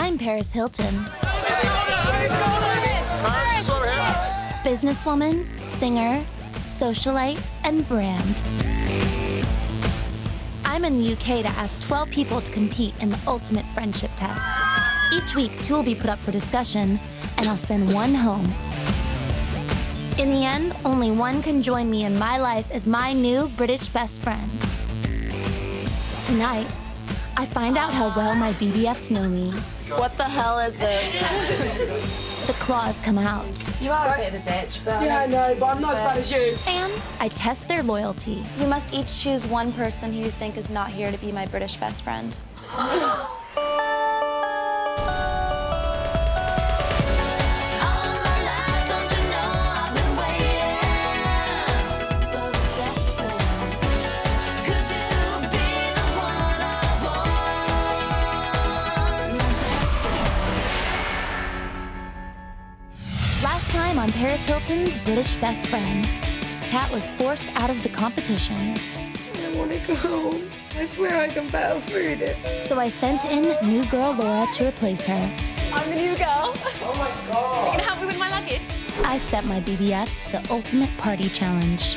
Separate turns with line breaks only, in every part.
I'm Paris Hilton. Businesswoman, singer, socialite, and brand. I'm in the UK to ask 12 people to compete in the ultimate friendship test. Each week, 2 will be put up for discussion, and I'll send 1 home. In the end, only 1 can join me in my life as my new British best friend. Tonight, I find out how well my BBFs know me.
What the hell is this?
The claws come out.
You are a bit of a bitch, but...
Yeah, I know, but I'm not as bad as you.
And I test their loyalty.
You must each choose 1 person who you think is not here to be my British best friend.
Last time on Paris Hilton's British Best Friend, Kat was forced out of the competition.
I want to go home. I swear I can battle through this.
So I sent in new girl Laura to replace her.
I'm the new girl.
Oh my God.
You're gonna help me with my luggage?
I set my BBFs the ultimate party challenge.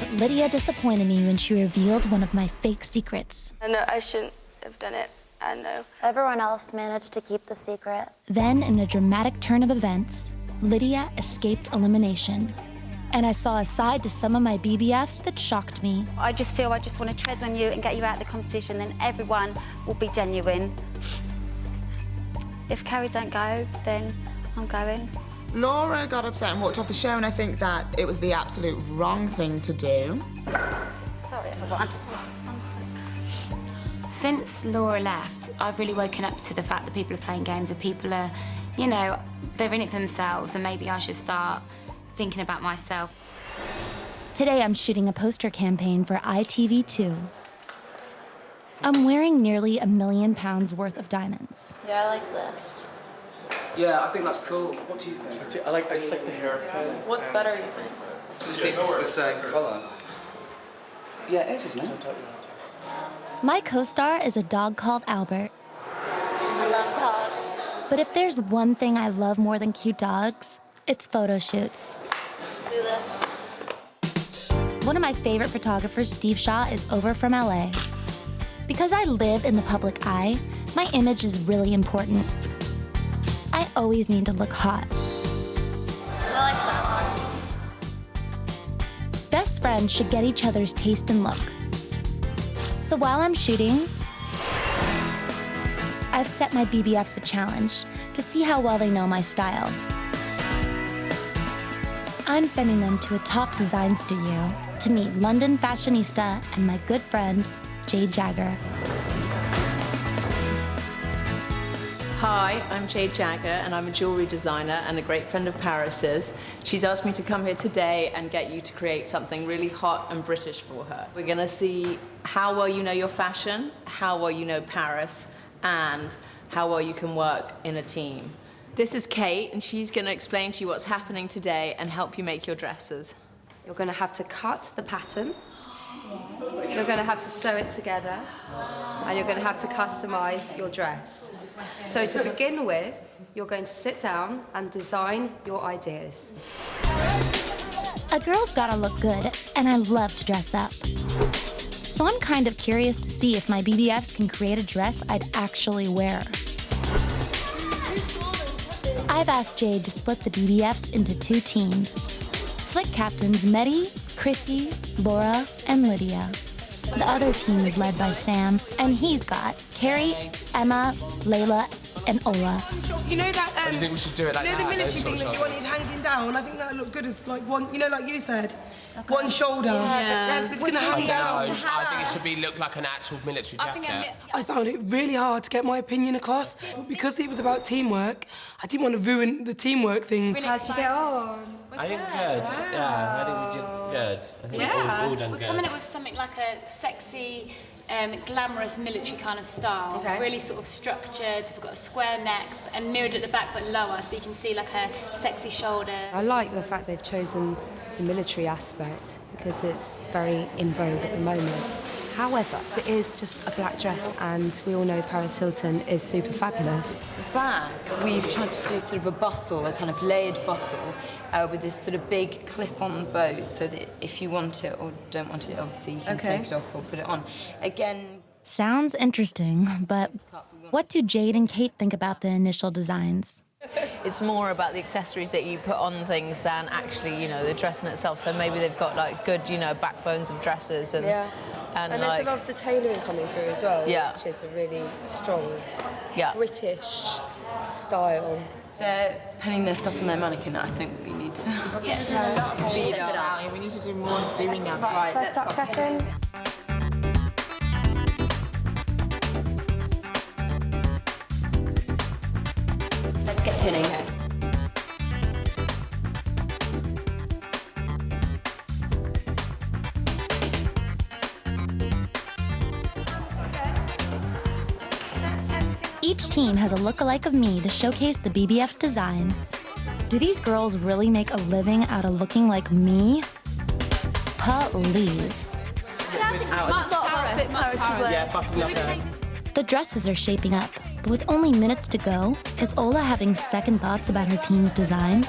But Lydia disappointed me when she revealed one of my fake secrets.
No, I shouldn't have done it. I know. Everyone else managed to keep the secret.
Then, in a dramatic turn of events, Lydia escaped elimination. And I saw a side to some of my BBFs that shocked me.
I just feel I just want to tread on you and get you out of the competition, then everyone will be genuine. If Carrie don't go, then I'm going.
Laura got upset and walked off the show, and I think that it was the absolute wrong thing to do.
Sorry, everyone.
Since Laura left, I've really woken up to the fact that people are playing games and people are, you know, they're in it for themselves, and maybe I should start thinking about myself.
Today I'm shooting a poster campaign for ITV2. I'm wearing nearly £1 million worth of diamonds.
Yeah, I like this.
Yeah, I think that's cool. What do you think?
I just like the haircut.
What's better, you think?
You see if it's the same colour. Yeah, it is, isn't it?
My co-star is a dog called Albert.
I love dogs.
But if there's one thing I love more than cute dogs, it's photo shoots.
Do this.
One of my favorite photographers, Steve Shaw, is over from LA. Because I live in the public eye, my image is really important. I always need to look hot.
I like that one.
Best friends should get each other's taste and look. So while I'm shooting, I've set my BBFs a challenge to see how well they know my style. I'm sending them to a top design studio to meet London fashionista and my good friend, Jade Jagger.
Hi, I'm Jade Jagger, and I'm a jewellery designer and a great friend of Paris's. She's asked me to come here today and get you to create something really hot and British for her. We're going to see how well you know your fashion, how well you know Paris, and how well you can work in a team. This is Kate, and she's going to explain to you what's happening today and help you make your dresses.
You're going to have to cut the pattern. You're going to have to sew it together. And you're going to have to customise your dress. So to begin with, you're going to sit down and design your ideas.
A girl's gotta look good, and I love to dress up. So I'm kind of curious to see if my BBFs can create a dress I'd actually wear. I've asked Jade to split the BBFs into 2 teams. Flick captains Mehdi, Chrissy, Laura, and Lydia. The other team is led by Sam, and he's got Carrie, Emma, Layla, and Ola.
You know that,
I think we should do it like
you know
that.
the military thing that you wanted hanging down? I think that would look good as like one, you know, like you said, one shoulder.
Yeah,
It's going to hang down.
I think it should look like an actual military jacket.
I found it really hard to get my opinion across. Because it was about teamwork, I didn't want to ruin the teamwork thing.
How'd you get on?
I think good. Yeah, I think we did good. I think all done
We're
good.
coming up with something like a sexy, glamorous military kind of style.
Okay.
Really sort of structured. We've got a square neck and mirrored at the back but lower, so you can see like a sexy shoulder.
I like the fact they've chosen the military aspect because it's very in vogue at the moment.
However, it is just a black dress, and we all know Paris Hilton is super fabulous.
Back, we've tried to do sort of a bustle, a kind of layered bustle, with this sort of big clip-on bow, so that if you want it or don't want it, obviously you can take it off or put it on. Again...
Sounds interesting, but what do Jade and Kate think about the initial designs?
It's more about the accessories that you put on things than actually, you know, the dress in itself. So maybe they've got, like, good, you know, backbones of dresses and...
Yeah.
And
there's
like,
a lot of the tailoring coming through as well,
yeah.
which is a really strong British style.
They're pinning their stuff on their mannequin. I think we need to
speed up. We need to do more doing of it.
Right, let's start cutting.
Let's get pinning.
Each team has a look-alike of me to showcase the BBF's designs. Do these girls really make a living out of looking like me? Please. The dresses are shaping up, but with only minutes to go, is Ola having second thoughts about her team's design?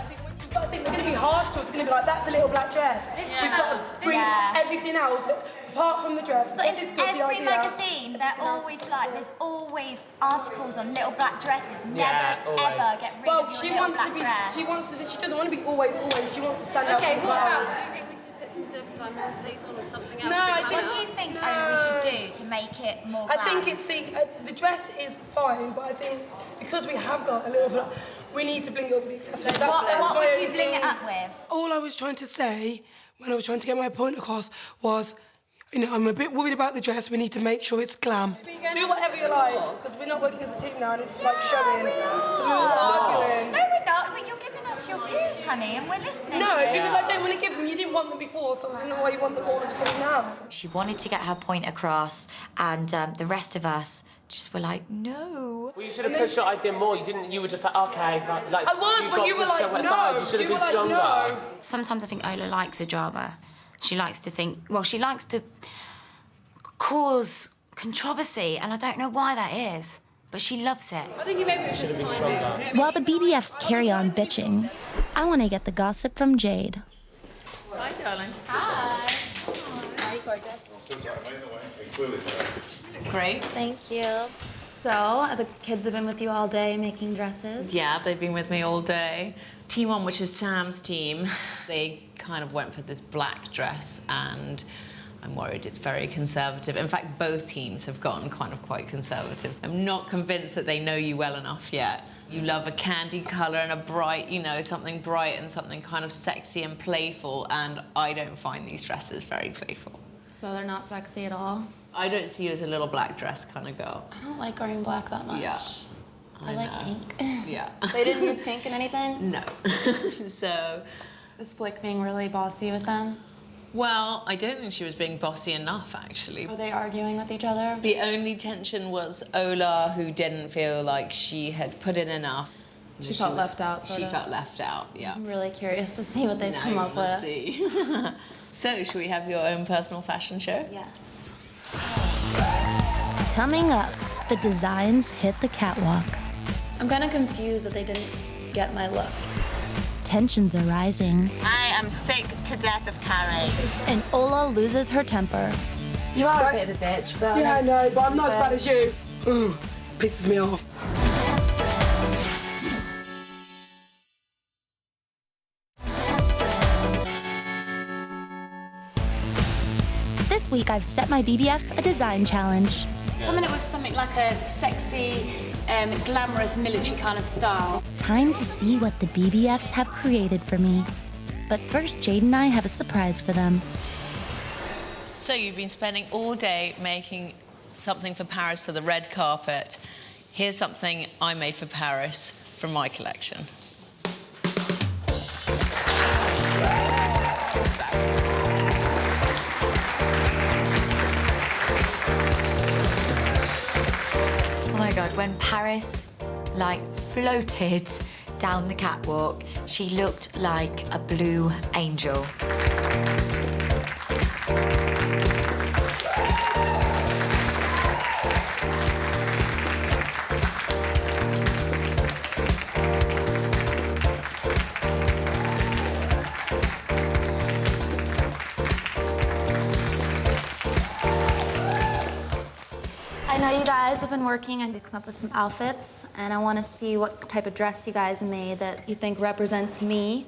I think it's going to be harsh to us. It's going to be like, that's a little black dress. We've got to bring everything else, apart from the dress.
But
this is
in
good,
every
the idea.
magazine, they're always like, there's always articles on little black dresses. Never, ever get rid of your little black dress.
She doesn't want to be always. She wants to stand out.
Okay, what about, do you think we should put some diamantes on or something else?
No, what do you think, Ola, we should do to make it more glam?
I think it's the dress is fine, but I think because we have got a little bit, we need to bling it up with the accessories.
What would you bling it up with?
All I was trying to say when I was trying to get my point across was, you know, I'm a bit worried about the dress. We need to make sure it's glam. Do whatever you like, because we're not working as a team now, and it's like showing. Because we're all arguing.
No, we're not. But you're giving us your views, honey, and we're listening.
No,
to you.
because I don't want to give them. You didn't want them before, so I don't know why you want them all of a sudden now.
She wanted to get her point across, and the rest of us just were like, no.
Well, you should have pushed your idea more. You didn't. You were just like, okay, like.
I was, but you were like, no.
You should have been
like,
stronger.
No.
Sometimes I think Ola likes a drama. She likes to think. Well, she likes to cause controversy, and I don't know why that is, but she loves it.
I think maybe it should have been stronger.
While the BBFs carry on bitching, I want to get the gossip from Jade.
Hi, darling.
Hi. Hi, gorgeous.
You look great.
Thank you. So, the kids have been with you all day making dresses?
Yeah, they've been with me all day. Team 1, which is Sam's team, they kind of went for this black dress, and I'm worried it's very conservative. In fact, both teams have gone kind of quite conservative. I'm not convinced that they know you well enough yet. You love a candy colour and a bright, you know, something bright and something kind of sexy and playful, and I don't find these dresses very playful.
So they're not sexy at all?
I don't see you as a little black dress kind of girl.
I don't like wearing black that much.
Yeah.
I like pink.
Yeah.
They didn't use pink in anything?
No. So...
Is Flick being really bossy with them?
Well, I don't think she was being bossy enough, actually.
Are they arguing with each other?
The only tension was Ola, who didn't feel like she had put in enough.
She felt left out, sort of.
She felt left out, yeah.
I'm really curious to see what they've come up with.
See. So, should we have your own personal fashion show?
Yes.
Coming up, the designs hit the catwalk.
I'm kind of confused that they didn't get my look.
Tensions are rising.
I am sick to death of Carrie.
And Ola loses her temper.
You are a bit of a bitch, but...
Yeah, I know, but I'm not as bad as you. Ooh, pisses me off.
This week, I've set my BBFs a design challenge.
Coming up with something like a sexy, glamorous military kind of style.
Time to see what the BBFs have created for me. But first, Jade and I have a surprise for them.
So you've been spending all day making something for Paris for the red carpet. Here's something I made for Paris from my collection.
Oh my God, when Paris, like, floated down the catwalk, she looked like a blue angel.
guys have been working and come up with some outfits, and I want to see what type of dress you guys made that you think represents me.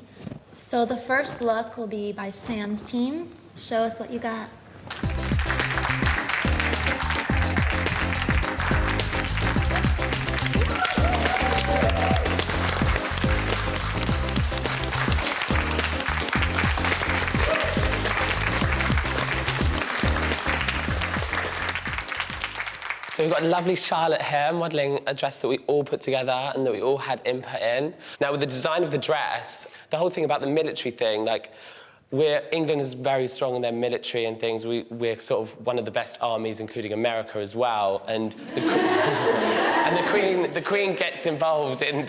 So the first look will be by Sam's team. Show us what you got.
So we've got lovely Charlotte here modelling a dress that we all put together and that we all had input in. Now, with the design of the dress, the whole thing about the military thing, like, England is very strong in their military and things. We're sort of one of the best armies, including America as well. And the Queen gets involved in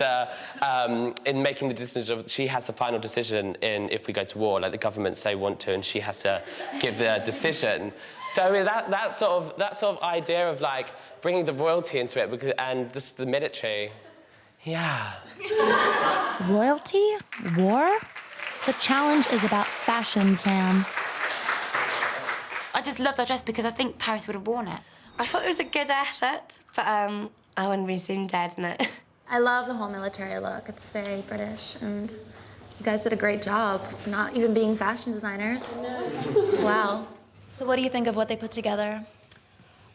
making the decision. She has the final decision in if we go to war. Like, the government say want to, and she has to give the decision. So that sort of idea of like bringing the royalty into it and just the military, yeah.
Royalty? War? The challenge is about fashion, Sam.
I just loved our dress because I think Paris would have worn it.
I thought it was a good effort, but I wouldn't be seen dead in it.
I love the whole military look. It's very British, and you guys did a great job, not even being fashion designers. Wow. So what do you think of what they put together?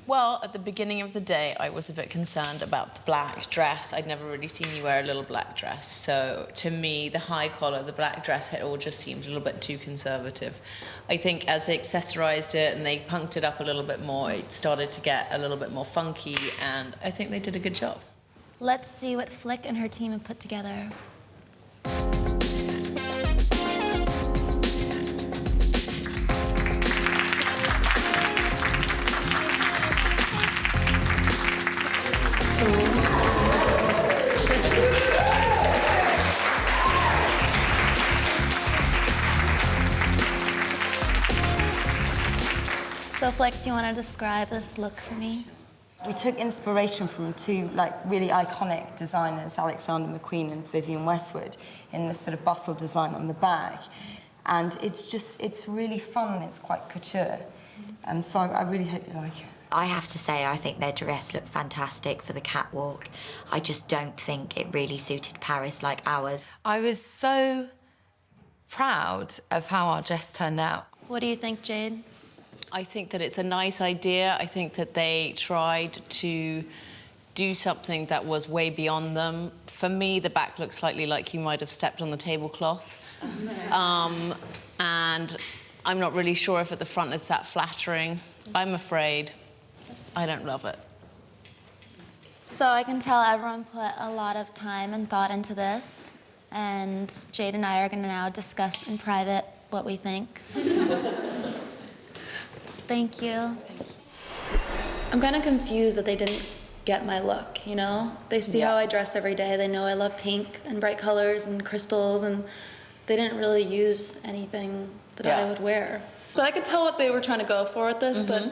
Well, at the beginning of the day, I was a bit concerned about the black dress. I'd never really seen you wear a little black dress. So to me, the high collar, the black dress, it all just seemed a little bit too conservative. I think as they accessorized it and they punked it up a little bit more, it started to get a little bit more funky, and I think they did a good job.
Let's see what Flick and her team have put together. So, Flick, do you want to describe this look for me?
We took inspiration from two really iconic designers, Alexander McQueen and Vivienne Westwood, in this sort of bustle design on the bag. And it's really fun and it's quite couture. So I really hope you like it.
I have to say, I think their dress looked fantastic for the catwalk. I just don't think it really suited Paris like ours.
I was so proud of how our dress turned out.
What do you think, Jade?
I think that it's a nice idea. I think that they tried to do something that was way beyond them. For me, the back looks slightly like you might have stepped on the tablecloth. And I'm not really sure if at the front it's that flattering. I'm afraid. I don't love it.
So I can tell everyone put a lot of time and thought into this, and Jade and I are going to now discuss in private what we think. Thank you. I'm kind of confused that they didn't get my look, you know? They see how I dress every day. They know I love pink and bright colors and crystals, and they didn't really use anything that I would wear. But I could tell what they were trying to go for with this, but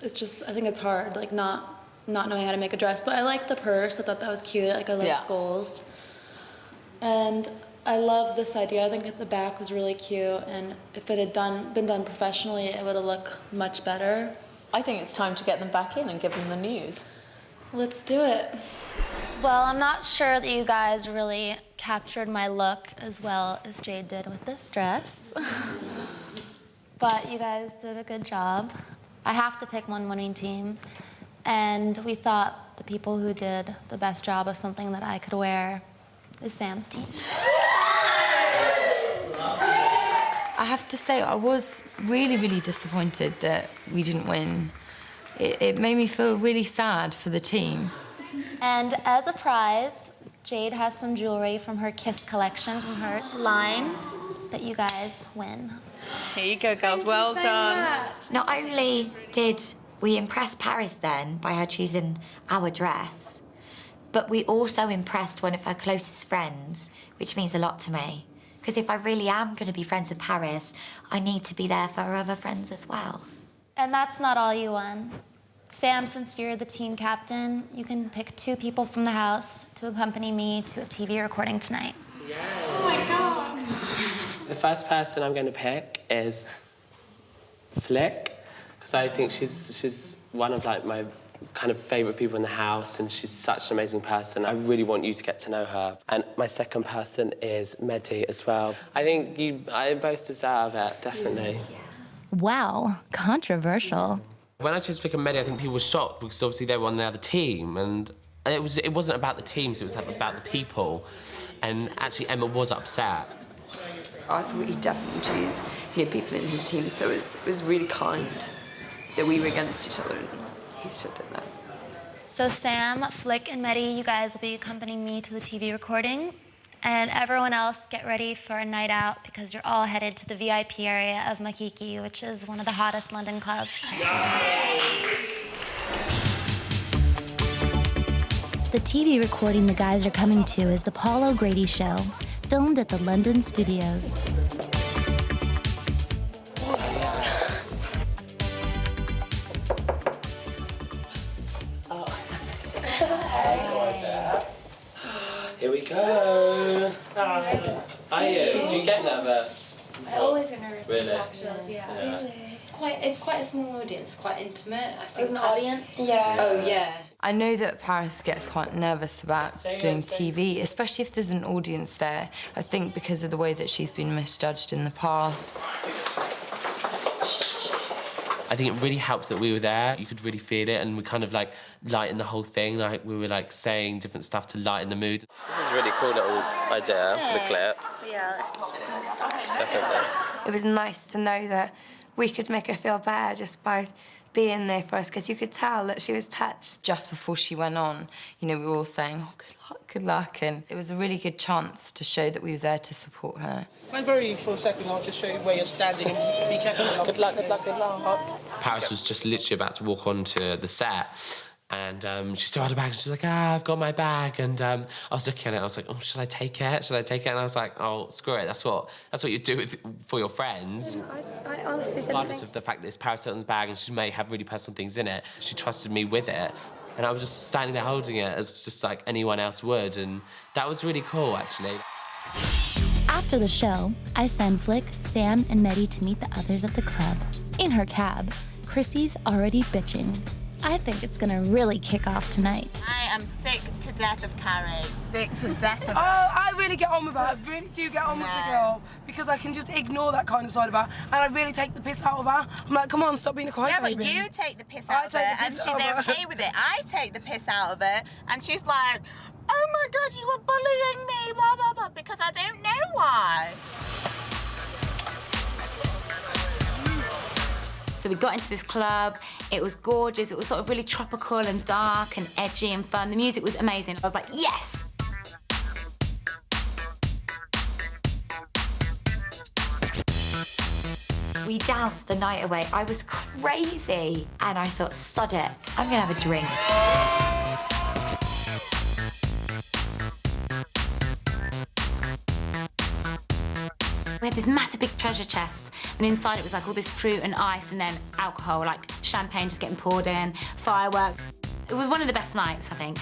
it's just, I think it's hard, like not knowing how to make a dress. But I like the purse. I thought that was cute. Like, I love skulls. And I love this idea. I think the back was really cute, and if it had been done professionally, it would have looked much better.
I think it's time to get them back in and give them the news.
Let's do it. Well, I'm not sure that you guys really captured my look as well as Jade did with this dress. But you guys did a good job. I have to pick one winning team, and we thought the people who did the best job of something that I could wear is Sam's team.
I have to say, I was really, really disappointed that we didn't win. It made me feel really sad for the team.
And as a prize, Jade has some jewelry from her Kiss collection, from her line, that you guys win.
Here you go, girls. Well done.
Not only did we impress Paris then by her choosing our dress, but we also impressed one of her closest friends, which means a lot to me. Because if I really am going to be friends with Paris, I need to be there for her other friends as well.
And that's not all you won. Sam, since you're the team captain, you can pick 2 people from the house to accompany me to a TV recording tonight.
Yeah.
Oh my God.
The first person I'm going to pick is Flick, because I think she's one of like my kind of favourite people in the house, and she's such an amazing person. I really want you to get to know her. And my second person is Mehdi as well. I think I both deserve it, definitely.
Wow, controversial.
When I chose Flick and Mehdi, I think people were shocked because obviously they were on the other team, and it wasn't about the teams, it was about the people. And actually Emma was upset.
I thought he'd definitely choose people in his team, so it was really kind that we were against each other and he still did that.
So Sam, Flick, and Mehdi, you guys will be accompanying me to the TV recording. And everyone else, get ready for a night out because you're all headed to the VIP area of Makiki, which is one of the hottest London clubs.
The TV recording the guys are coming to is The Paul O'Grady Show, filmed at the London studios.
Here we go. Are you? Do you get nervous?
I always get nervous
Really?
when talk shows, yeah.
Really?
It's quite a small audience, quite intimate. I think
There's an audience?
Yeah.
Oh, yeah.
I know that Paris gets quite nervous about doing TV, especially if there's an audience there. I think because of the way that she's been misjudged in the past.
I think it really helped that we were there. You could really feel it, and we kind of like lightened the whole thing. Like we were like saying different stuff to lighten the mood.
This is a really cool little idea for the clip.
Yeah.
Definitely.
It was nice to know that we could make her feel better just by being there for us, because you could tell that she was touched.
Just before she went on, we were all saying, oh, good luck, and it was a really good chance to show that we were there to support her.
Can I borrow you for a second? I'll just show you where you're standing and be careful. Good luck, good luck, good luck.
Paris was just literally about to walk onto the set, and she still had a bag, and she was like, I've got my bag, and I was looking at it, I was like, oh, should I take it? Should I take it? And I was like, oh, screw it, that's what you do for your friends.
I honestly didn't
Regardless
think...
of the fact that it's Paris Hilton's bag and she may have really personal things in it, she trusted me with it, and I was just standing there holding it as just like anyone else would, and that was really cool, actually.
After the show, I send Flick, Sam, and Mehdi to meet the others at the club. In her cab, Chrissy's already bitching. I think it's gonna really kick off tonight.
I am sick to death of Carrie. Sick to death of her.
Oh, I really get on with her. I really do get on with the girl because I can just ignore that kind of side of her, and I really take the piss out of her. I'm like, come on, stop being a quiet baby.
Yeah, but you take the piss out of her, and she's okay with it. I take the piss out of her, and she's like, oh my God, you were bullying me, blah, blah, blah, because I don't know why.
So we got into this club, it was gorgeous, it was sort of really tropical and dark and edgy and fun. The music was amazing. I was like, yes!
We danced the night away. I was crazy. And I thought, sod it, I'm gonna have a drink.
We had this massive big treasure chest, and inside it was like all this fruit and ice and then alcohol, like champagne just getting poured in, fireworks. It was one of the best nights, I think.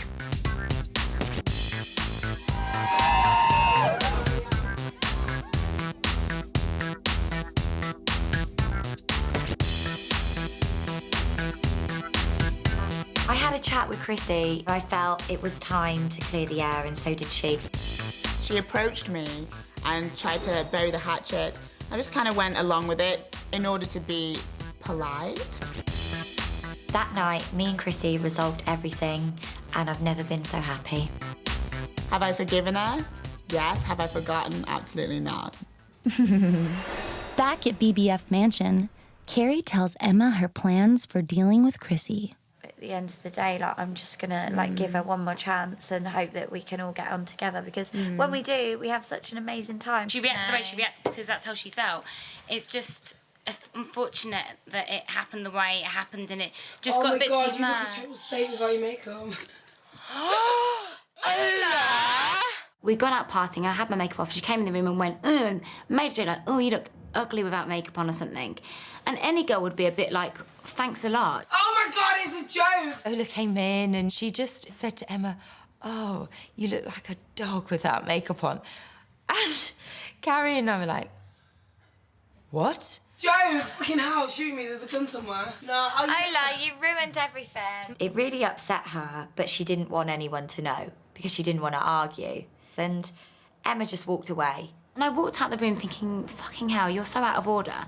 I had a chat with Chrissy. I felt it was time to clear the air, and so did she.
She approached me and tried to bury the hatchet. I just kind of went along with it in order to be polite.
That night, me and Chrissy resolved everything, and I've never been so happy.
Have I forgiven her? Yes. Have I forgotten? Absolutely not.
Back at BBF Mansion, Carrie tells Emma her plans for dealing with Chrissy.
At the end of the day, I'm just gonna give her one more chance and hope that we can all get on together, because when we do, we have such an amazing time.
She reacted the way she reacted because that's how she felt. It's just unfortunate that it happened the way it happened, and it just got a bit too much.
Oh my God, you look a total state without your makeup.
We got out partying, I had my makeup off, she came in the room and went, ugh, made a joke like, oh, you look ugly without makeup on or something. And any girl would be a bit like, thanks a lot.
Oh my God, it's a joke!
Ola came in and she just said to Emma, oh, you look like a dog without makeup on. And Carrie and I were like, what?
Joe, fucking hell, shoot me, there's a gun somewhere. No,
Ola, you ruined everything. It really upset her, but she didn't want anyone to know because she didn't want to argue. And Emma just walked away.
And I walked out the room thinking, fucking hell, you're so out of order.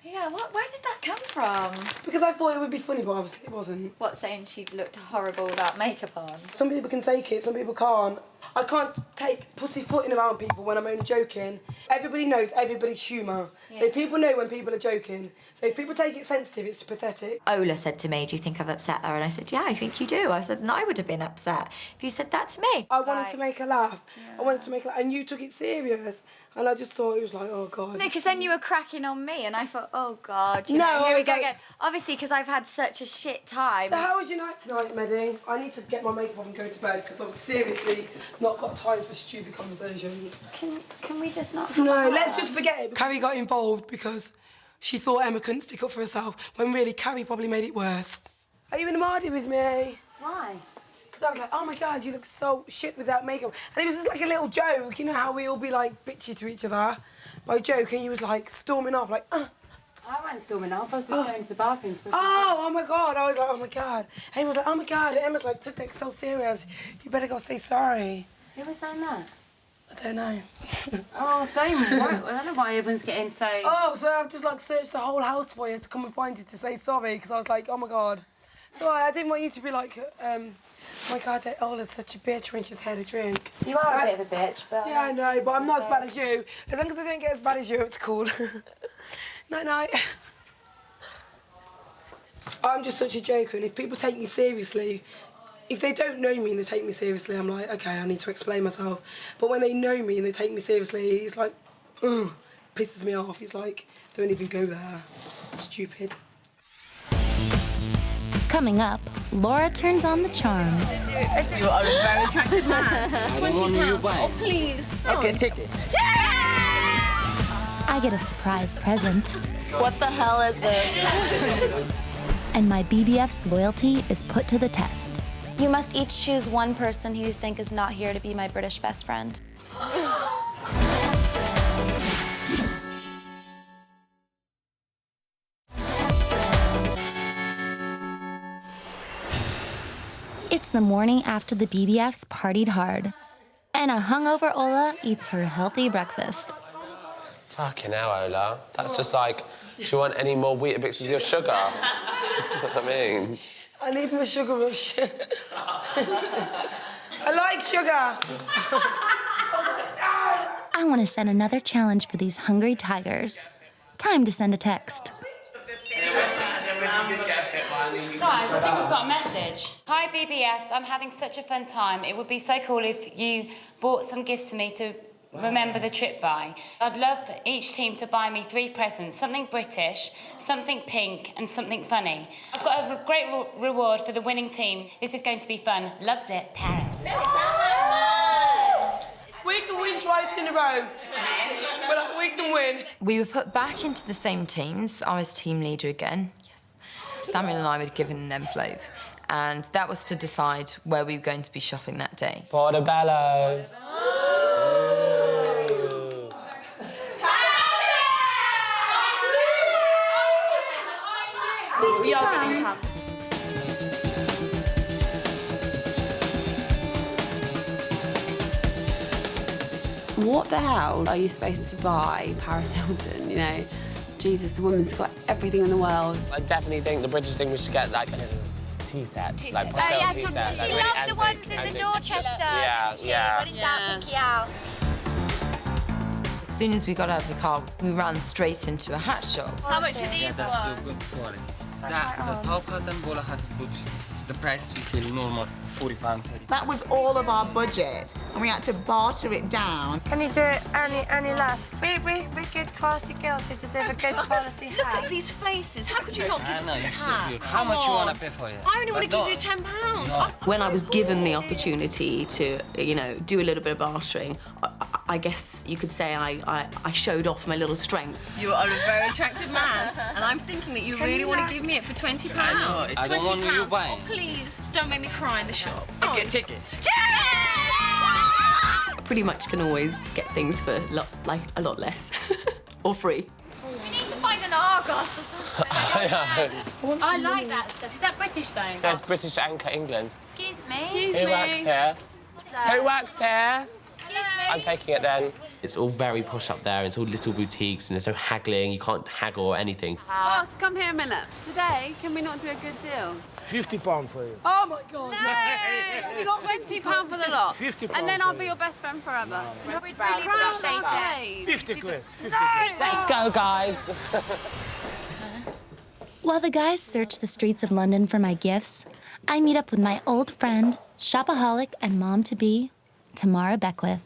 Yeah, where did that come from?
Because I thought it would be funny, but obviously it wasn't.
What, saying she looked horrible without makeup on?
Some people can take it, some people can't. I can't take pussyfooting around people when I'm only joking. Everybody knows everybody's humour. Yeah. So people know when people are joking. So if people take it sensitive, it's pathetic.
Ola said to me, do you think I've upset her? And I said, yeah, I think you do. I said, and I would have been upset if you said that to me.
I wanted to make her laugh. Yeah. I wanted to make her laugh, and you took it serious. And I just thought it was like, oh, God.
No, because then you were cracking on me, and I thought, oh, God, you know, here we go again. Obviously, because I've had such a shit time.
So how was your night tonight, Maddie? I need to get my makeup off and go to bed, because I've seriously not got time for stupid conversations.
Can we just not...
No, let's just forget it. Carrie got involved because she thought Emma couldn't stick up for herself, when really Carrie probably made it worse. Are you in the Mardy with me?
Why?
I was like, oh my God, you look so shit without makeup. And it was just like a little joke, you know how we all be like bitchy to each other by joke, and he was like storming off, like,
I wasn't storming off, I was just going to the bathroom to
oh my God. I was like, oh my God. And he was like, oh my God. And Emma's like, took that so serious. You better go say sorry.
Who was saying that?
I don't know.
Oh, don't worry. I don't know why everyone's getting so...
Oh, so I've just like searched the whole house for you to come and find you to say sorry, because I was like, oh my God. So I didn't want you to be like, oh my God, that Ola's such a bitch when she's had a drink.
You are a bit of a bitch, but...
Yeah, I know, but I'm not as bad as you. As long as I don't get as bad as you, it's cool. Night-night. I'm just such a joker, and if people take me seriously, if they don't know me and they take me seriously, I'm like, OK, I need to explain myself. But when they know me and they take me seriously, it's like, ugh, pisses me off. It's like, don't even go there. Stupid.
Coming up, Laura turns on the charm.
You are a very attractive man. £20. Oh, please.
Okay, take it.
I get a surprise present.
What the hell is this?
And my BBF's loyalty is put to the test.
You must each choose one person who you think is not here to be my British best friend. It's the morning after the BBFs partied hard, and a hungover Ola eats her healthy breakfast.
Fucking hell, Ola. That's just like, do you want any more Weetabix with your sugar? You know what I mean?
I need my sugar rush. I like sugar.
I want to set another challenge for these hungry tigers. Time to send a text.
Guys, I think we've got a message. Hi BBFs, I'm having such a fun time. It would be so cool if you bought some gifts for me to remember the trip by. I'd love each team to buy me 3 presents, something British, something pink, and something funny. I've got a great reward for the winning team. This is going to be fun. Loves it, Paris.
We can win twice in a row. But we can win.
We were put back into the same teams. I was team leader again. Yes. Samuel and I were given an envelope, and that was to decide where we were going to be shopping that day.
Portobello.
£50.
What the hell are you supposed to buy Paris Hilton, you know? Jesus, the woman's got everything in the world.
I definitely think the British thing we should get like a tea set, like pastel tea set.
She loved the ones in the Dorchester.
Yeah.
When in doubt, pinky out.
As soon as we got out of the car, we ran straight into a hat shop.
How much are these
That's so good quality. The top hat and bowler hat, the price we sell normal, £40.
That was all of our budget, and we had to barter it down.
Can you do it any less? We're good quality girls who deserve a good quality hat.
Look at these faces. How could you not give us this hat?
How much you want to pay for it?
I only want to give you £10.
When I was given the opportunity to, you know, do a little bit of bartering, I guess you could say I showed off my little strength.
You are a very attractive man, and I'm thinking that you really want to give me it for £20.
I don't want you buying.
Oh, please, don't make me cry in the shop.
Take it.
I pretty much can always get things for a lot less, or free.
We need to find in Argos or something.
I like that stuff. Is that British though?
That's British and England.
Excuse me.
Who works here? Who works here?
Excuse me.
I'm taking it then. It's all very posh up there. It's all little boutiques and there's no haggling. You can't haggle or anything.
Boss, come here a minute. Today, can we not do a good deal?
£50 for you.
Oh my God! No! You got £20 for the lot.
£50
And then I'll be
for
your best friend forever.
We'd really appreciate it.
50 quid. 50
Let's go, guys.
While the guys search the streets of London for my gifts, I meet up with my old friend, shopaholic and mom-to-be, Tamara Beckwith.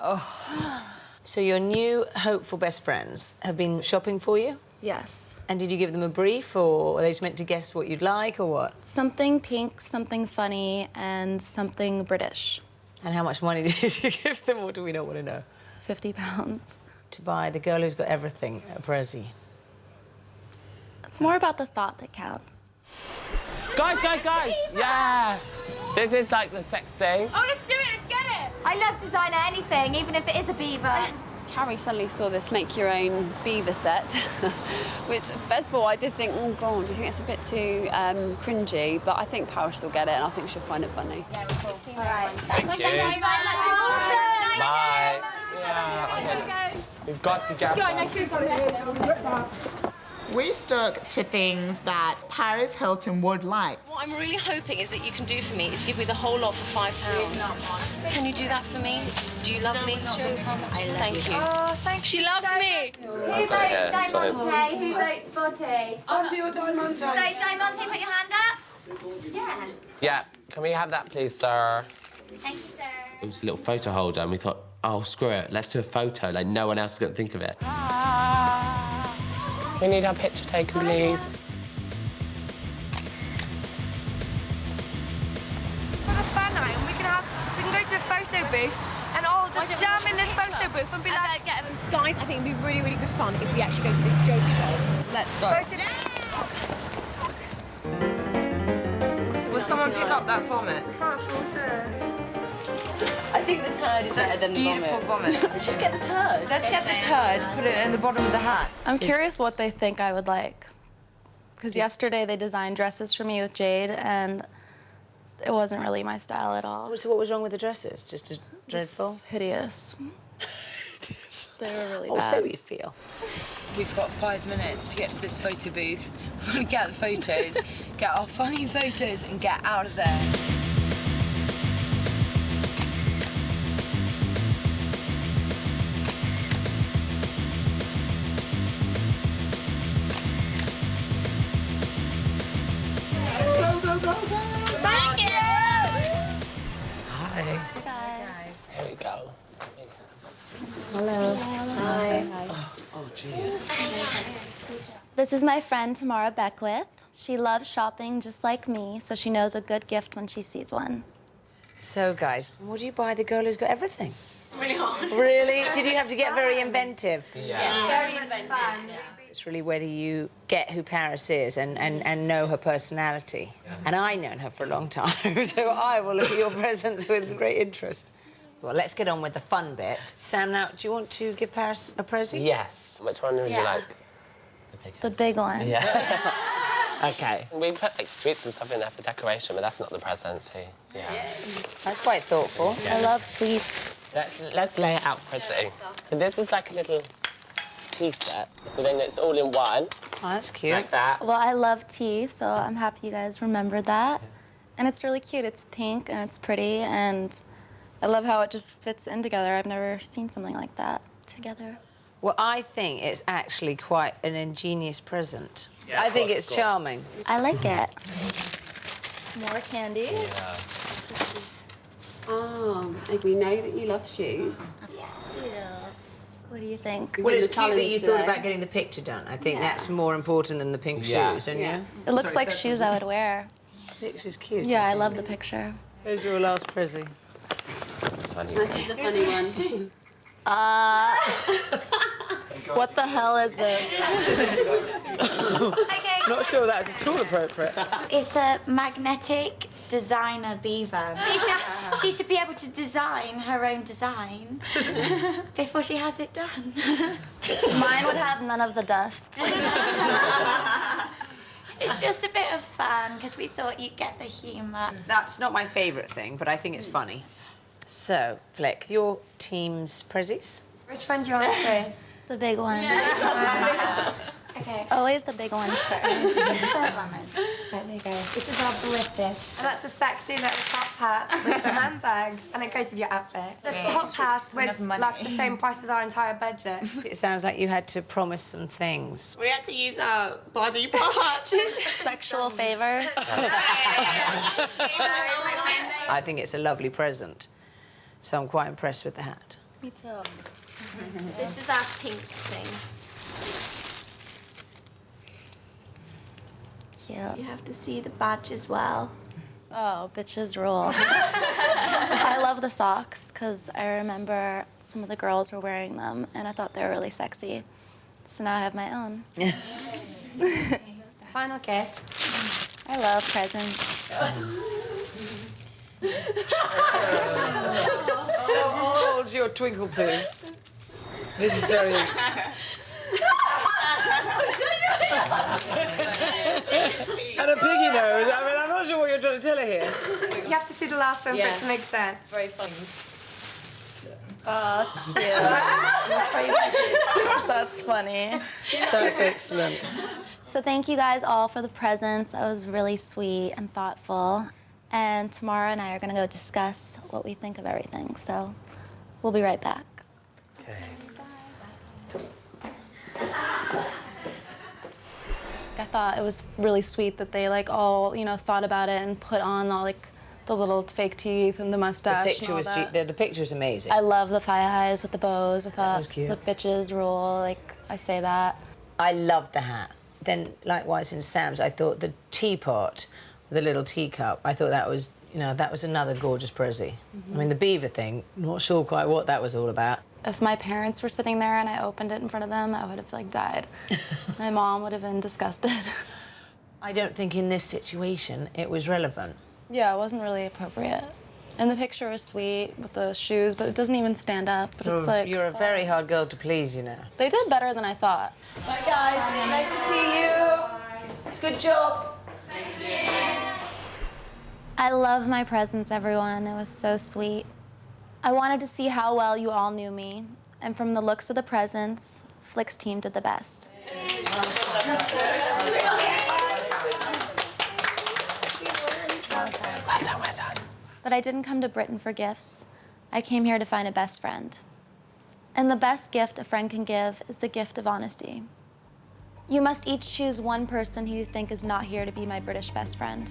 Oh. So your new hopeful best friends have been shopping for you?
Yes.
And did you give them a brief, or are they just meant to guess what you'd like, or what?
Something pink, something funny, and something British.
And how much money did you give them, or do we not want to know?
£50.
To buy the girl who's got everything a Prezi.
It's more about the thought that counts.
Guys! Yeah! This is like the sex thing.
Oh, let's do it. Let's get it. I love designer anything, even if it is a beaver.
Carrie suddenly saw this make your own beaver set, which, first of all, I did think, oh God, do you think it's a bit too cringy? But I think Paris will get it, and I think she'll find it funny.
Yeah, cool. All right.
Thank you.
Thank you very much.
Bye. Yeah, okay. We've got to get
We stuck to things that Paris Hilton would like.
What I'm really hoping is that you can do for me is give me the whole lot for £5. Can you do that for me? Do you love me? I love you.
Oh, thank you.
She loves me.
Who votes Diamante? Who votes Spotty?
Auntie or Diamante?
So, Diamante, put your hand up. Yeah.
Yeah, can we have that, please, sir?
Thank you, sir.
It was a little photo holder, and we thought, oh, screw it, let's do a photo. Like, no one else is going to think of it. We need our picture taken, please.
Have a fan night, and we can go to a photo booth and all just jam in this photo booth and be like,
Guys, I think it'd be really, really good fun if we actually go to this joke show. Let's go.
Will someone pick up that vomit?
Can't afford to.
I think the turd is better than the
beautiful vomit.
Let's just get the turd.
Let's get the turd, put it in the bottom of the hat.
I'm curious what they think I would like. Because yesterday they designed dresses for me with Jade, and it wasn't really my style at all.
So what was wrong with the dresses? Just dreadful?
Hideous. They were really bad.
So you feel.
We've got 5 minutes to get to this photo booth. We're gonna get the photos, get our funny photos, and get out of there.
Thank you.
Hi.
Hi, guys.
Here we go.
Hello. Hi.
Oh, jeez.
This is my friend Tamara Beckwith. She loves shopping just like me, so she knows a good gift when she sees one.
So, guys, what do you buy the girl who's got everything?
Really hard.
Really? Did you have to get very inventive?
Yeah. Very inventive.
It's really whether you get who Paris is and know her personality. Yeah. And I've known her for a long time, so I will look at your presents with great interest. Well, let's get on with the fun bit. Sam, now, do you want to give Paris a present?
Yes. Which one would you like?
The big one.
Yeah. Okay. We put like sweets and stuff in there for decoration, but that's not the present. So, yeah.
That's quite thoughtful.
I love sweets.
Let's lay it out pretty. And this is like a little tea set, so then it's all in one.
Oh, that's cute.
Like that.
Well, I love tea, so I'm happy you guys remembered that. And it's really cute. It's pink and it's pretty, and I love how it just fits in together. I've never seen something like that together.
Well, I think it's actually quite an ingenious present.
Yeah,
I think it's charming.
I like it. More candy.
Yeah.
Oh, we know that you love shoes.
Yeah. What do you think?
Well, it's cute that you thought about getting the picture done. I think that's more important than the pink shoes, don't you?
It looks like shoes I would wear.
The picture's cute.
Yeah, I love the picture.
Here's your last Prezi.
This is the funny one.
What the hell is this?
Not sure that's at all appropriate.
It's a magnetic designer beaver. She should be able to design her own design before she has it done.
Mine would have none of the dust.
It's just a bit of fun because we thought you'd get the humour.
That's not my favourite thing, but I think it's funny. So, Flick, your team's prezzies?
Which one do you want, Chris?
The big one.
Okay.
Always the big ones first.
There you go. This is our British. And that's a sexy little top hat with some handbags, and it goes with your outfit. The top hat was like the same price as our entire budget.
It sounds like you had to promise some things.
We had to use our body parts.
Sexual favors.
I think it's a lovely present, so I'm quite impressed with the hat.
Me too.
This is our pink thing.
Cute.
You have to see the badge as well.
Oh, bitches rule. I love the socks because I remember some of the girls were wearing them and I thought they were really sexy. So now I have my own.
The final gift.
I love presents.
How old's your twinkle poo? This is very... And a piggy nose. I mean, I'm not sure what you're trying to tell her here.
You have to see the last one for it to make sense.
Very funny. Oh, that's cute. That's funny.
That's excellent.
So thank you guys all for the presents. That was really sweet and thoughtful. And Tamara and I are going to go discuss what we think of everything. So we'll be right back. I thought it was really sweet that they like all, you know, thought about it and put on all like the little fake teeth and the mustache.
The picture was amazing.
I love the thigh highs with the bows. I thought the bitches rule. Like I say that.
I loved the hat. Then likewise in Sam's, I thought the teapot, the little teacup. I thought that was, you know, that was another gorgeous prezzy. I mean, the beaver thing. Not sure quite what that was all about.
If my parents were sitting there and I opened it in front of them, I would have like died. My mom would have been disgusted.
I don't think in this situation it was relevant.
Yeah, it wasn't really appropriate. And the picture was sweet with the shoes, but it doesn't even stand up. But it's like
you're a very hard girl to please, you know.
They did better than I thought.
Bye guys, nice to see you. Good job.
I love my presents, everyone. It was so sweet. I wanted to see how well you all knew me, and from the looks of the presents, Flick's team did the best.
Well done.
But I didn't come to Britain for gifts. I came here to find a best friend. And the best gift a friend can give is the gift of honesty. You must each choose one person who you think is not here to be my British best friend.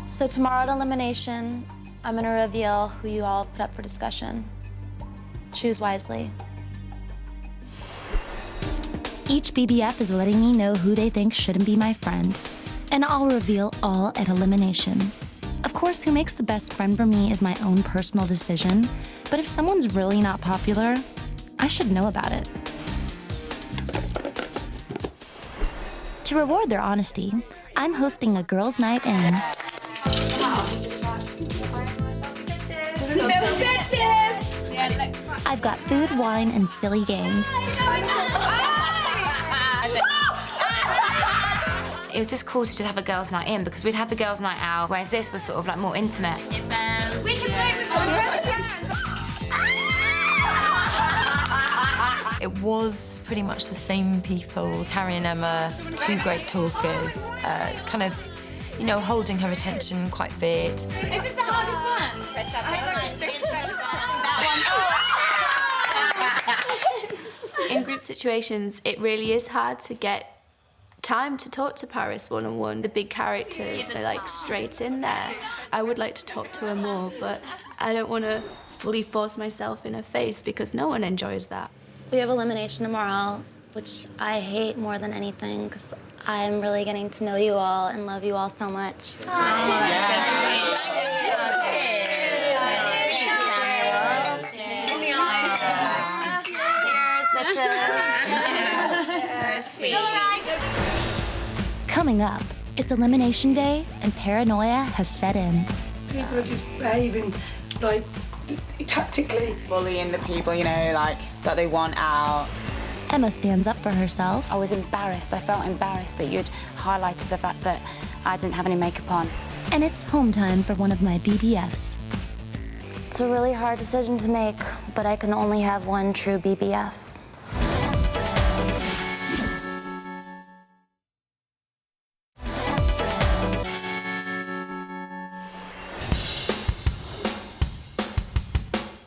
So tomorrow at elimination, I'm gonna reveal who you all put up for discussion. Choose wisely.
Each BBF is letting me know who they think shouldn't be my friend, and I'll reveal all at elimination. Of course, who makes the best friend for me is my own personal decision, but if someone's really not popular, I should know about it. To reward their honesty, I'm hosting a girls' night in. I've got food, wine, and silly games.
It was just cool to just have a girls' night in because we'd had the girls' night out, whereas this was sort of like more intimate.
We can play with
It was pretty much the same people. Carrie and Emma, two great talkers, kind of, you know, holding her attention quite fit.
Is this the hardest one?
In group situations, it really is hard to get time to talk to Paris one-on-one. The big characters are like straight in there. I would like to talk to her more, but I don't want to fully force myself in her face because no one enjoys that.
We have elimination tomorrow, which I hate more than anything because I'm really getting to know you all and love you all so much.
Coming up, it's elimination day and paranoia has set in.
People are just behaving like tactically.
Bullying the people, you know, like that they want out.
Emma stands up for herself.
I was embarrassed. I felt embarrassed that you'd highlighted the fact that I didn't have any makeup on.
And it's home time for one of my BBFs.
It's a really hard decision to make, but I can only have one true BBF.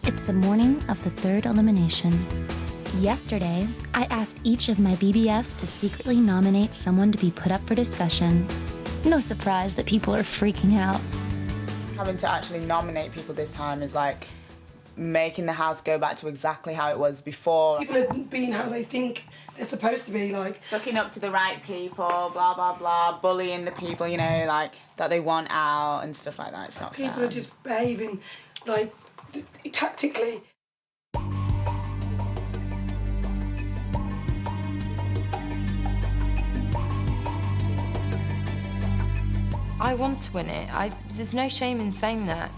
It's the morning of the third elimination. Yesterday, I asked each of my BBFs to secretly nominate someone to be put up for discussion. No surprise that people are freaking out.
Having to actually nominate people this time is like making the house go back to exactly how it was before.
People are being how they think they're supposed to be, like...
Sucking up to the right people, blah, blah, blah, bullying the people, you know, like, that they want out and stuff like that. It's not fair.
People are just behaving, like, tactically.
I want to win it. There's no shame in saying that.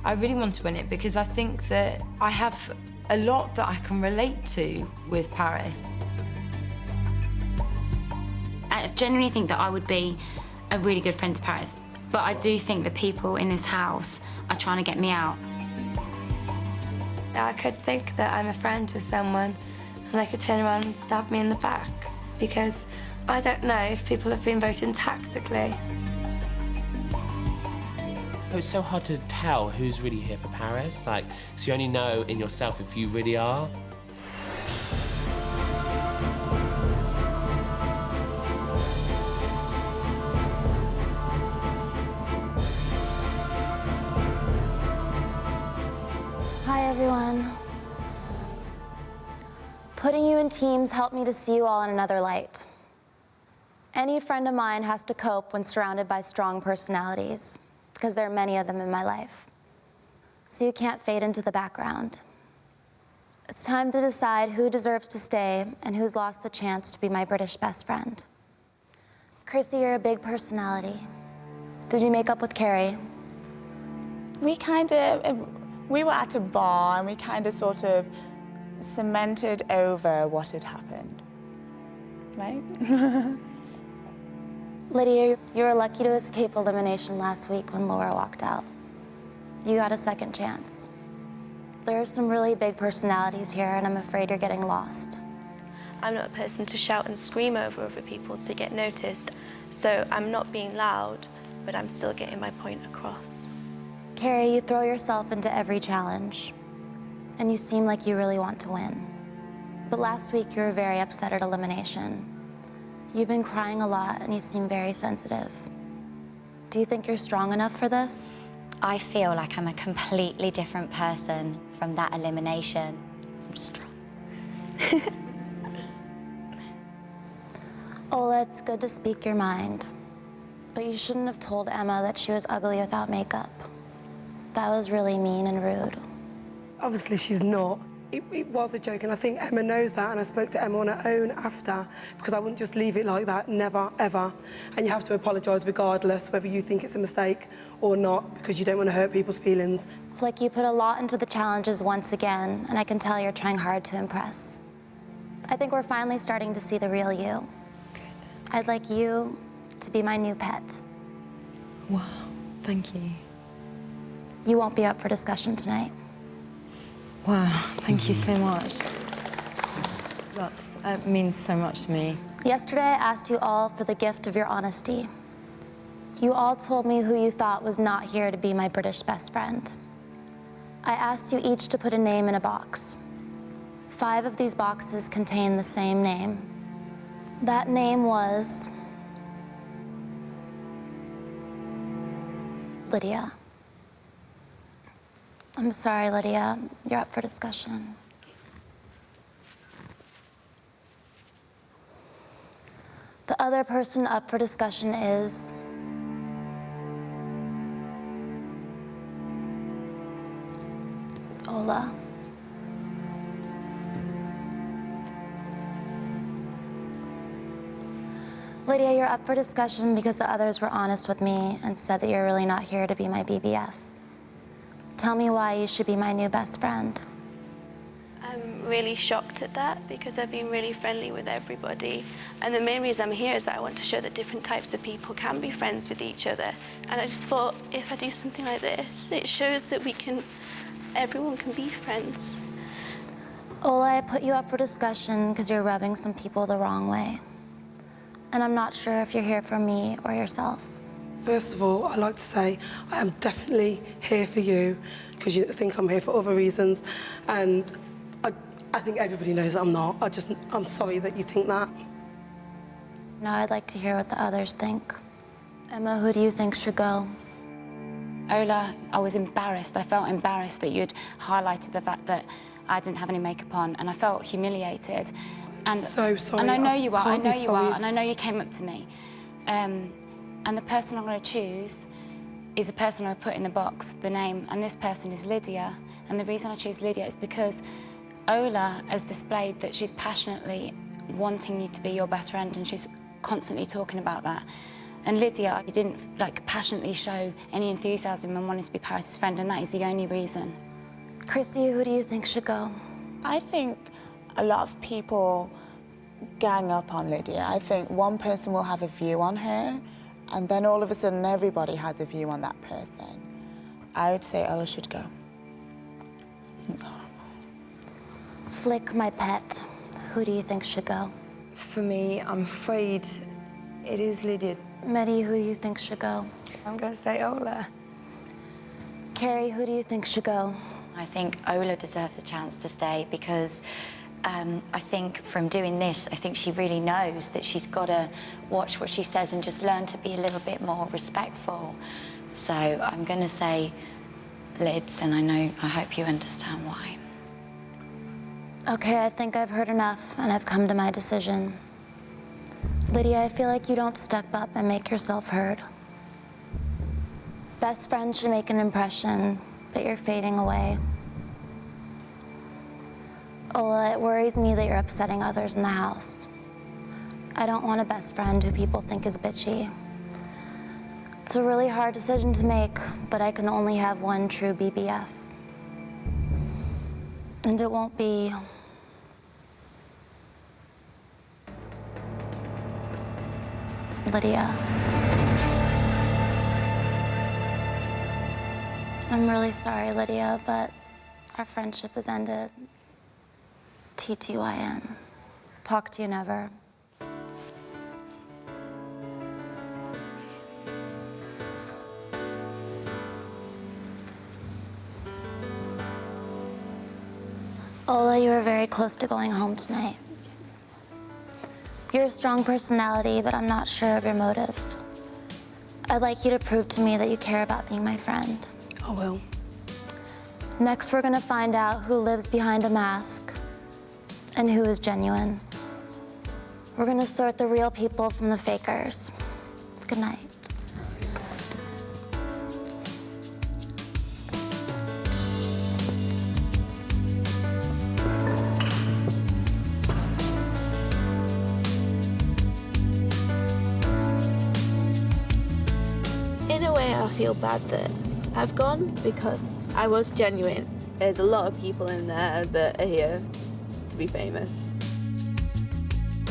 I really want to win it because I think that I have a lot that I can relate to with Paris.
I genuinely think that I would be a really good friend to Paris, but I do think that people in this house are trying to get me out.
I could think that I'm a friend with someone and they could turn around and stab me in the back because I don't know if people have been voting tactically.
It's so hard to tell who's really here for Paris, like, because you only know in yourself if you really are.
Hi, everyone. Putting you in teams helped me to see you all in another light. Any friend of mine has to cope when surrounded by strong personalities, because there are many of them in my life. So you can't fade into the background. It's time to decide who deserves to stay and who's lost the chance to be my British best friend. Chrissy, you're a big personality. Did you make up with Carrie?
We were at a bar and we kind of sort of cemented over what had happened, right?
Lydia, you were lucky to escape elimination last week when Laura walked out. You got a second chance. There are some really big personalities here, and I'm afraid you're getting lost.
I'm not a person to shout and scream over other people to get noticed, so I'm not being loud, but I'm still getting my point across.
Carrie, you throw yourself into every challenge, and you seem like you really want to win. But last week, you were very upset at elimination. You've been crying a lot, and you seem very sensitive. Do you think you're strong enough for this?
I feel like I'm a completely different person from that elimination. I'm strong.
Ola, it's good to speak your mind, but you shouldn't have told Emma that she was ugly without makeup. That was really mean and rude.
Obviously, she's not. It was a joke, and I think Emma knows that, and I spoke to Emma on her own after, because I wouldn't just leave it like that, never, ever. And you have to apologise regardless, whether you think it's a mistake or not, because you don't want to hurt people's feelings.
Like, you put a lot into the challenges once again, and I can tell you're trying hard to impress. I think we're finally starting to see the real you. I'd like you to be my new pet.
Wow, thank you.
You won't be up for discussion tonight.
Wow, thank you so much. That means so much to me.
Yesterday, I asked you all for the gift of your honesty. You all told me who you thought was not here to be my British best friend. I asked you each to put a name in a box. 5 of these boxes contain the same name. That name was Lydia. I'm sorry, Lydia. You're up for discussion. The other person up for discussion is Ola. Lydia, you're up for discussion because the others were honest with me and said that you're really not here to be my BBF. Tell me why you should be my new best friend.
I'm really shocked at that because I've been really friendly with everybody. And the main reason I'm here is that I want to show that different types of people can be friends with each other. And I just thought, if I do something like this, it shows that everyone can be friends.
Ola, I put you up for discussion because you're rubbing some people the wrong way. And I'm not sure if you're here for me or yourself.
First of all, I'd like to say I am definitely here for you because you think I'm here for other reasons. And I think everybody knows that I'm not. I'm sorry that you think that.
Now I'd like to hear what the others think. Emma, who do you think should go?
Ola, I was embarrassed. I felt embarrassed that you'd highlighted the fact that I didn't have any makeup on, and I felt humiliated. And
so sorry.
And I know you are. I know
be
you
sorry.
are. And I know you came up to me. And the person I'm going to choose is a person I put in the box, the name, and this person is Lydia. And the reason I choose Lydia is because Ola has displayed that she's passionately wanting you to be your best friend, and she's constantly talking about that. And Lydia, you didn't passionately show any enthusiasm and wanting to be Paris's friend, and that is the only reason.
Chrissy, who do you think should go?
I think a lot of people gang up on Lydia. I think one person will have a view on her, and then all of a sudden everybody has a view on that person. I would say Ola should go. It's horrible.
Flick, my pet, who do you think should go?
For me, I'm afraid it is Lydia.
Medi, who do you think should go?
I'm going to say Ola.
Carrie, who do you think should go?
I think Ola deserves a chance to stay because I think from doing this, I think she really knows that she's got to watch what she says and just learn to be a little bit more respectful. So I'm going to say Lids, and I hope you understand why.
Okay, I think I've heard enough, and I've come to my decision. Lydia, I feel like you don't step up and make yourself heard. Best friends should make an impression, but you're fading away. Ola, it worries me that you're upsetting others in the house. I don't want a best friend who people think is bitchy. It's a really hard decision to make, but I can only have one true BBF. And it won't be Lydia. I'm really sorry, Lydia, but our friendship has ended. TTYN. Talk to you never. Ola, you were very close to going home tonight. You're a strong personality, but I'm not sure of your motives. I'd like you to prove to me that you care about being my friend.
I will.
Next, we're gonna find out who lives behind a mask and who is genuine. We're gonna sort the real people from the fakers. Good night.
In a way, I feel bad that I've gone because I was genuine. There's a lot of people in there that are here to be famous.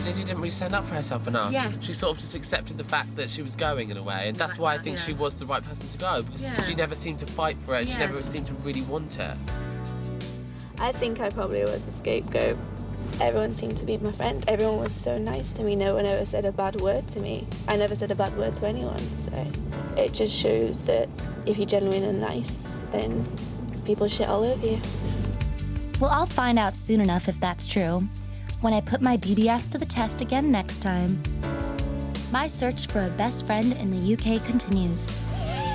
Lydia didn't really stand up for herself enough.
Yeah.
She sort of just accepted the fact that she was going in a way, and that's why I think she was the right person to go, because she never seemed to fight for it, she never seemed to really want it.
I think I probably was a scapegoat. Everyone seemed to be my friend. Everyone was so nice to me. No one ever said a bad word to me. I never said a bad word to anyone, so it just shows that if you're genuine and nice, then people shit all over you.
Well, I'll find out soon enough if that's true, when I put my BBFs to the test again next time. My search for a best friend in the UK continues.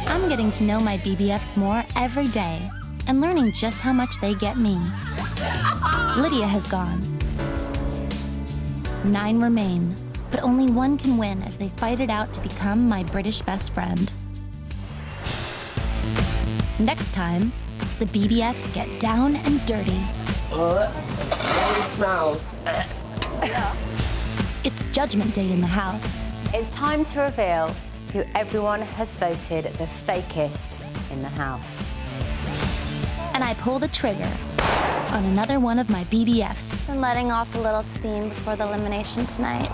I'm getting to know my BBFs more every day and learning just how much they get me. Lydia has gone. 9 remain, but only one can win as they fight it out to become my British best friend. Next time, the BBFs get down and dirty.
It smells.
It's Judgment Day in the house,
It's time to reveal who everyone has voted the fakest in the house.
And I pull the trigger on another one of my BBFs.
Been letting off a little steam before the elimination tonight.